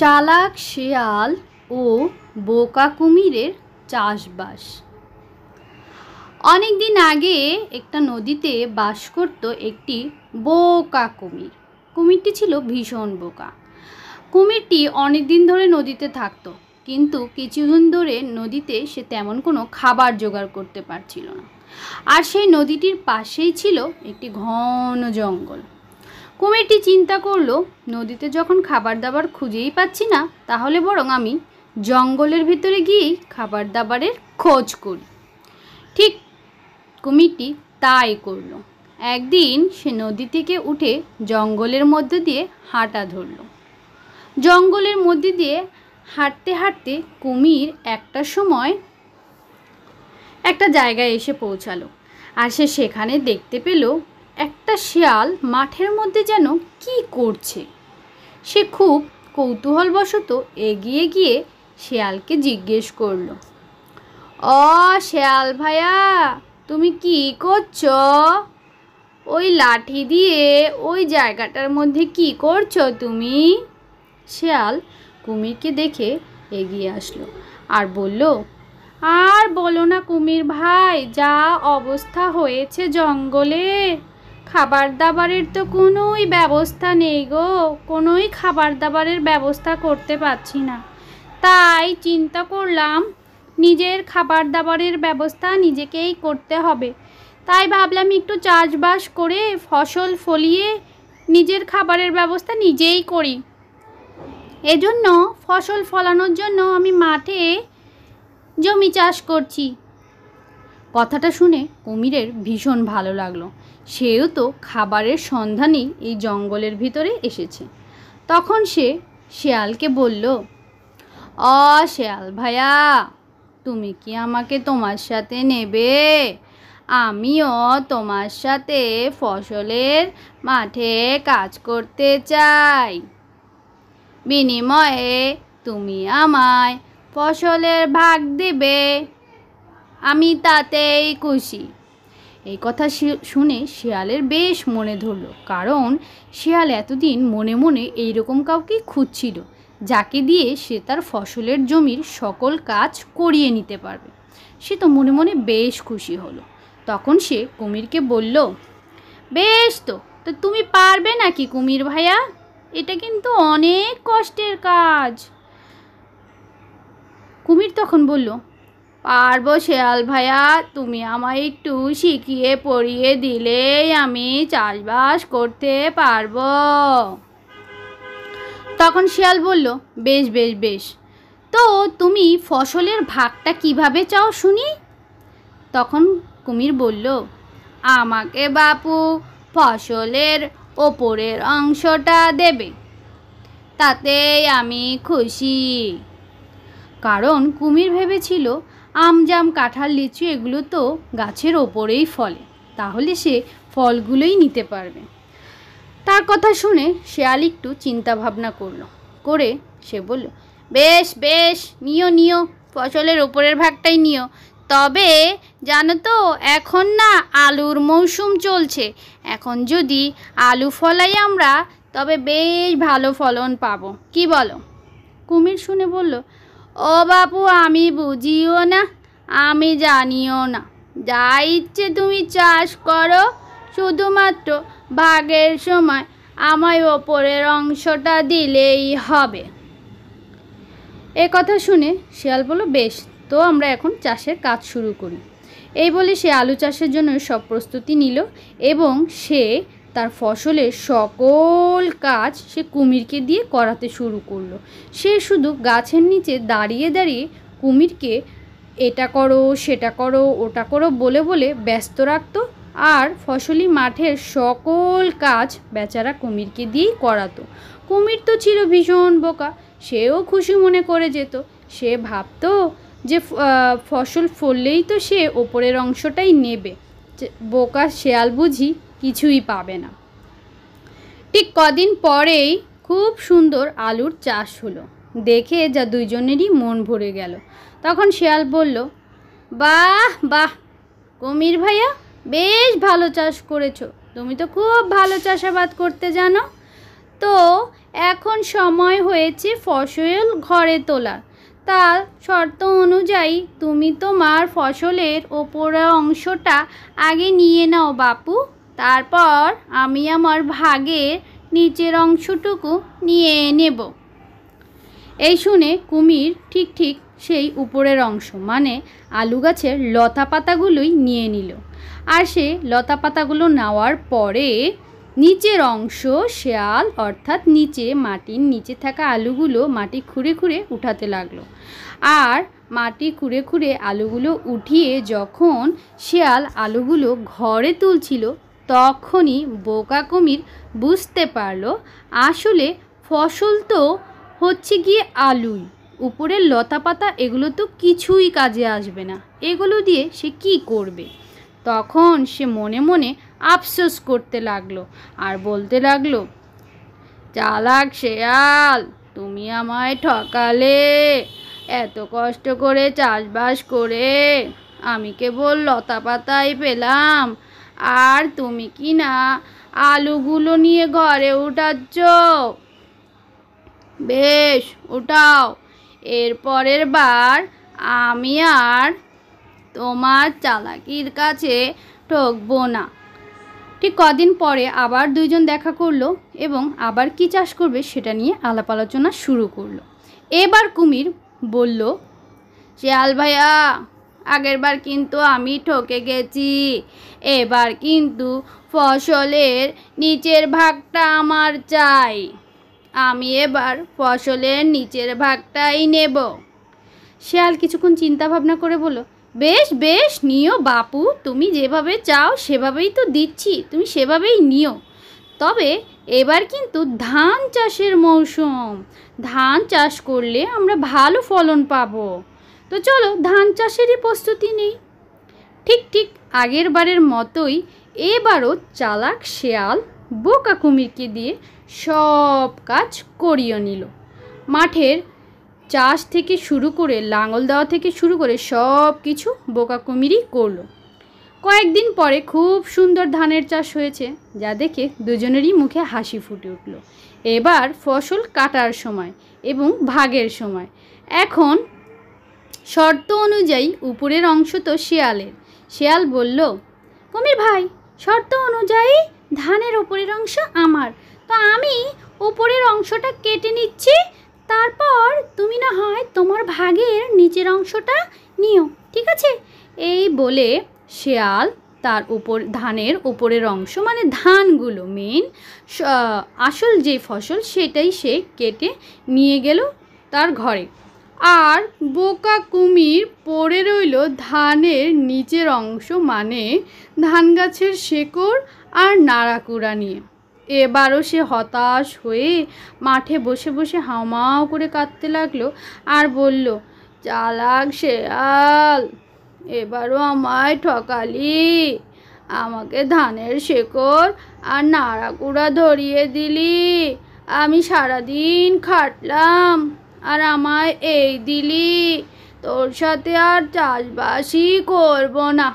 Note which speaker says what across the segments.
Speaker 1: চালাক শেয়াল ও বোকা কুমিরের চাষবাস। অনেক দিন আগে একটা নদীতে বাস করত একটি বোকা কুমির। কুমিরটি ছিল ভীষণ বোকা। কুমিরটি অনেক দিন ধরে নদীতে থাকতো, কিন্তু কিছুদিন ধরে নদীতে সে তেমন কোনো খাবার জোগাড় করতে পারছিল না। আর সেই নদীটির পাশেই ছিল একটি ঘন জঙ্গল। কুমিরটি চিন্তা করলো, নদীতে যখন খাবার দাবার খুঁজেই পাচ্ছি না, তাহলে বরং আমি জঙ্গলের ভিতরে গিয়েই খাবার দাবারের খোঁজ করি। ঠিক কুমিরটি তাই করলো। একদিন সে নদী থেকে উঠে জঙ্গলের মধ্যে দিয়ে হাঁটা ধরল। জঙ্গলের মধ্যে দিয়ে হাঁটতে হাঁটতে কুমির একটা সময় একটা জায়গায় এসে পৌঁছালো। আর সে সেখানে দেখতে পেল একটা শিয়াল মাঠের মধ্যে যেন কি করছে। সে খুব কৌতূহলবশত এগিয়ে গিয়ে শিয়ালকে জিজ্ঞেস করলো, ও শিয়াল ভাইয়া, তুমি কি করছো? ওই লাঠি দিয়ে ওই জায়গাটার মধ্যে কি করছো তুমি? শিয়াল কুমিরকে দেখে এগিয়ে আসলো আর বলল, আর বলো না কুমির ভাই, যা অবস্থা হয়েছে জঙ্গলে, খাবার দাবারের তো কোনোই ব্যবস্থা নেই গো, কোনোই খাবার দাবারের ব্যবস্থা করতে পারছি না। তাই চিন্তা করলাম নিজের খাবার দাবারের ব্যবস্থা নিজেকেই করতে হবে। তাই ভাবলাম একটু চাষবাস করে ফসল ফলিয়ে নিজের খাবারের ব্যবস্থা নিজেই করি। এজন্য ফসল ফলানোর জন্য আমি মাঠে জমি চাষ করছি। কথাটা শুনে কুমিরের ভীষণ ভালো লাগলো। সেও তো খাবারের সন্ধানেই এই জঙ্গলের ভিতরে এসেছে। তখন সে শিয়ালকে বলল, ও শিয়াল ভাইয়া, তুমি কি আমাকে তোমার সাথে নেবে? আমিও তোমার সাথে ফসলের মাঠে কাজ করতে চাই। বিনিময়ে তুমি আমায় ফসলের ভাগ দিবে, আমি তাতেই খুশি। এই কথা শুনে শিয়ালের বেশ মনে ধরল, কারণ শিয়াল এতদিন মনে মনে এইরকম কাউকে খুঁজছিল যাকে দিয়ে সে তার ফসলের জমির সকল কাজ করিয়ে নিতে পারবে। সে তো মনে মনে বেশ খুশি হলো। তখন সে কুমিরকে বলল, বেশ, তো তুমি পারবে নাকি কুমির ভাইয়া? এটা কিন্তু অনেক কষ্টের কাজ। কুমির তখন বলল, পারবো শিয়াল ভাইয়া, তুমি আমায় একটু শিখিয়ে পড়িয়ে দিলেই আমি চাষবাস করতে পারবো। তখন শিয়াল বলল, বেশ বেশ বেশ, তো তুমি ফসলের ভাগটা কিভাবে চাও শুনি? তখন কুমির বলল, আমাকে বাপু ফসলের ওপরের অংশটা দেবে, তাতেই আমি খুশি। কারণ কুমির ভেবেছিল আম জাম কাঁঠাল লিচু এগুলো তো গাছের ওপরেই ফলে, তাহলে সে ফলগুলোই নিতে পারবে। তার কথা শুনে শিয়াল একটু চিন্তা ভাবনা করে সে বলল, বেশ বেশ, নিও নিও, ফসলের ওপরের ভাগটাই নিও। তবে জানো তো, এখন না আলুর মৌসুম চলছে। এখন যদি আলু ফলাই আমরা, তবে বেশ ভালো ফলন পাবো, কি বলো? কুমির শুনে বলল, ও বাপু, আমি বুঝিও না, আমি জানিও না, যা ইচ্ছে তুমি চাষ করো, শুধুমাত্র ভাগের সময় আমায় ওপরের অংশটা দিলেই হবে। এ কথা শুনে শিয়াল বলল, বেশ, তো আমরা এখন চাষের কাজ শুরু করি। এই বলে সে আলু চাষের জন্য সব প্রস্তুতি নিল এবং সে তার ফসলের সকল কাজ সে কুমিরকে দিয়ে করাতে শুরু করলো। সে শুধু গাছের নিচে দাঁড়িয়ে দাঁড়িয়ে কুমিরকে এটা করো সেটা করো ওটা করো বলে বলে ব্যস্ত রাখতো, আর ফসলি মাঠের সকল কাজ বেচারা কুমিরকে দিয়েই করাতো। কুমির তো ছিল ভীষণ বোকা, সেও খুশি মনে করে যেত। সে ভাবতো যে ফসল ফললেই তো সে ওপরের অংশটাই নেবে, বোকা শিয়াল বুঝি কিছুই পাবে না। ঠিক কদিন পরেই খুব সুন্দর আলুর চাষ হলো, দেখে যা দুইজনেরই মন ভরে গেল। তখন শিয়াল বলল, বাহ বাহ কুমির ভাইয়া, বেশ ভালো চাষ করেছো, তুমি তো খুব ভালো চাষাবাদ করতে জানো। তো এখন সময় হয়েছে ফসল ঘরে তোলার। তার শর্ত অনুযায়ী তুমি তোমার ফসলের ওপরের অংশটা আগে নিয়ে নাও বাপু, তারপর আমি আমার ভাগের নিচের অংশটুকু নিয়ে নেব। এই শুনে কুমির ঠিক ঠিক সেই উপরের অংশ মানে আলু গাছের লতা পাতাগুলোই নিয়ে নিল। আর সে লতা পাতাগুলো নেওয়ার পরে নিচের অংশ শেয়াল অর্থাৎ মাটির নিচে থাকা আলুগুলো মাটি খুঁড়ে খুঁড়ে উঠাতে লাগলো। আর মাটি খুঁড়ে খুঁড়ে আলুগুলো উঠিয়ে যখন শেয়াল আলুগুলো ঘরে তুলছিল তখনই বোকা কুমির বুঝতে পারলো আসলে ফসল তো হচ্ছে গিয়ে আলুই, উপরের লতা পাতা এগুলো তো কিছুই কাজে আসবে না, এগুলো দিয়ে সে কি করবে। তখন সে মনে মনে আফসোস করতে লাগলো আর বলতে লাগলো, চালাক শেয়াল, তুমি আমায় ঠকালে। এত কষ্ট করে চাষবাস করে আমি কেবল লতা পাতাই পেলাম, আর তুমি কি না আলুগুলো নিয়ে ঘরে উঠাচ্ছ। বেশ, উঠাও, এর পরের বার আমি আর তোমার চালাকির কাছে ঠকবো না। ঠিক কদিন পরে আবার দুইজন দেখা করলো এবং আবার কি চাষ করবে সেটা নিয়ে আলাপ আলোচনা শুরু করলো। এবার কুমির বলল, শেয়াল ভাইয়া, আগেরবার কিন্তু আমি ঠকে গেছি, এবার কিন্তু ফসলের নিচের ভাগটা আমার চাই, আমি এবার ফসলের নিচের ভাগটাই নেব। শেয়াল কিছুক্ষণ চিন্তা ভাবনা করে বলল, বেশ বেশ, নিও বাপু, তুমি যেভাবে চাও সেভাবেই তো দিচ্ছি, তুমি সেভাবেই নিও। তবে এবার কিন্তু ধান চাষের মৌসুম, ধান চাষ করলে আমরা ভালো ফলন পাবো, তো চলো ধান চাষেরই প্রস্তুতি নেই। ঠিক ঠিক আগের বারের মতোই এবারও চালাক শেয়াল বোকা কুমিরকে দিয়ে সব কাজ করিয়ে নিল। মাঠের চাষ থেকে শুরু করে লাঙল দেওয়া থেকে শুরু করে সব কিছু বোকা কুমিরই করলো। কয়েকদিন পরে খুব সুন্দর ধানের চাষ হয়েছে, যা দেখে দুজনেরই মুখে হাসি ফুটে উঠল। এবার ফসল কাটার সময় এবং ভাগের সময়। এখন শর্ত অনুযায়ী উপরের অংশ তো শেয়ালের। শেয়াল বলল, কুমির ভাই, শর্ত অনুযায়ী ধানের উপরের অংশ আমার, তো আমি উপরের অংশটা কেটে নিচ্ছি, তারপর তুমি না হয় তোমার ভাগের নিচের অংশটা নিও, ঠিক আছে? এই বলে শেয়াল তার ধানের উপরের অংশ মানে ধানগুলো মেন আসল যে ফসল সেটাই সে কেটে নিয়ে গেল তার ঘরে। আর বোকা কুমির পড়ে রইল ধানের নিচের অংশ মানে ধান গাছের শেকড় আর নাড়াকুড়া নিয়ে। এবারও সে হতাশ হয়ে মাঠে বসে বসে হাউমাউ করে কাঁদতে লাগলো আর বলল, চালাক শেয়াল, এবারও আমায় ঠকালি, আমাকে ধানের শেকড় আর নাড়াকুড়া ধরিয়ে দিলি, আমি সারাদিন খাটলাম আর আমায় এই দিলি, তোর সাথে আর চাষবাসই করবো না।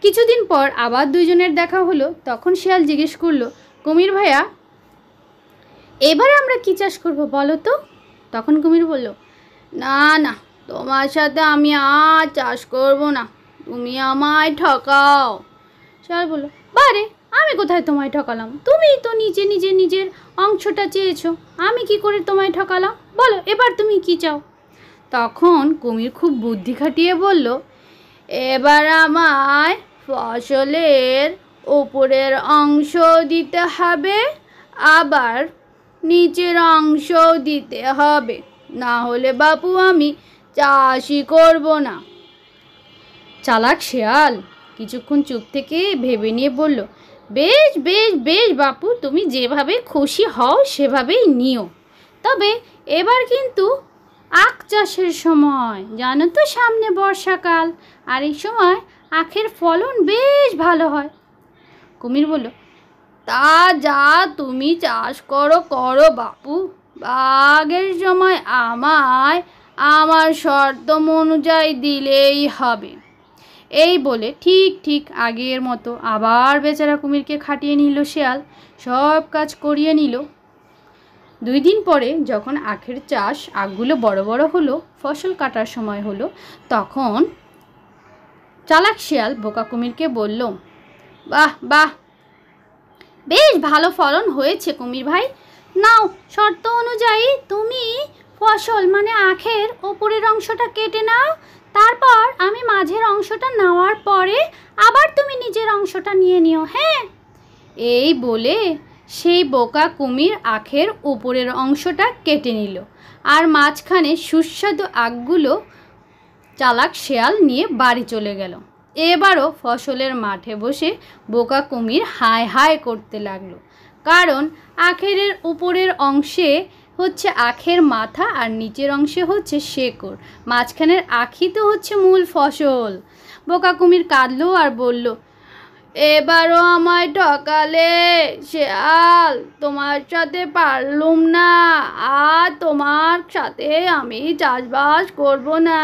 Speaker 1: কিছুদিন পর আবার দুইজনের দেখা হলো। তখন শিয়াল জিজ্ঞেস করলো, কুমির ভাইয়া, এবার আমরা কি চাষ করব বলো তো? তখন কুমির বলল, না না, তোমার সাথে আমি আর চাষ করব না, তুমি আমায় ঠকাও। শিয়াল বলল, বারে, আমি কোথায় তোমায় ঠকালাম? তুমিই তো নিজের অংশটা চেয়েছো, আমি কি করে তোমায় ঠকালাম? বলো এবার তুমি কি চাও? তখন কুমির খুব বুদ্ধি খাটিয়ে বলল, এবার আমায় ফসলের উপরের অংশ দিতে হবে, আবার নিচের অংশ দিতে হবে, না হলে বাপু আমি চাষই করব না। চালাক শেয়াল কিছুক্ষণ চুপ থেকে ভেবে নিয়ে বলল, বেশ বেশ বেশ বাপু, তুমি যেভাবে খুশি হও সেভাবেই নিও, তবে এবার কিন্তু আখ চাষের সময়, জানো তো সামনে বর্ষাকাল, আর এই সময় আখের ফলন বেশ ভালো হয়। কুমির বলল, তা যা তুমি চাষ করো করো বাপু, ভাগের সময় আমায় আমার শর্ত অনুযায়ী দিলেই হবে। এই বলে ঠিক ঠিক আগের মতো আবার বেচারা কুমিরকে খাটিয়ে নিল শেয়াল, সব কাজ করিয়ে নিল। 2 দিন পরে যখন আখের চাষ, আখগুলো বড় বড় হলো, ফসল কাটার সময় হলো, তখন চালাক শিয়াল বোকা কুমিরকে বলল, বাহ বাহ, বেশ ভালো ফলন হয়েছে কুমির ভাই। নাও, শর্ত অনুযায়ী তুমি ফসল মানে আখের ওপরের অংশটা কেটে নাও, তারপর আমি মাঝের অংশটা নেওয়ার পরে আবার তুমি নিজের অংশটা নিয়ে নিও, হ্যাঁ? এই বলে সেই বোকা কুমির আখের উপরের অংশটা কেটে নিল, আর মাঝখানে সুস্বাদু আখগুলো চালাক শেয়াল নিয়ে বাড়ি চলে গেল। এবারও ফসলের মাঠে বসে বোকা কুমির হায় হায় করতে লাগলো, কারণ আখের উপরের অংশে হচ্ছে আখের মাথা আর নিচের অংশে হচ্ছে শেকড়, মাঝখানের আখই তো হচ্ছে মূল ফসল। বোকা কুমির কাঁদলো আর বলল, এবারও আমায় ঠকালে শেয়াল, তোমার সাথে পারলুম না, আর তোমার সাথে আমি চাষবাস করব না।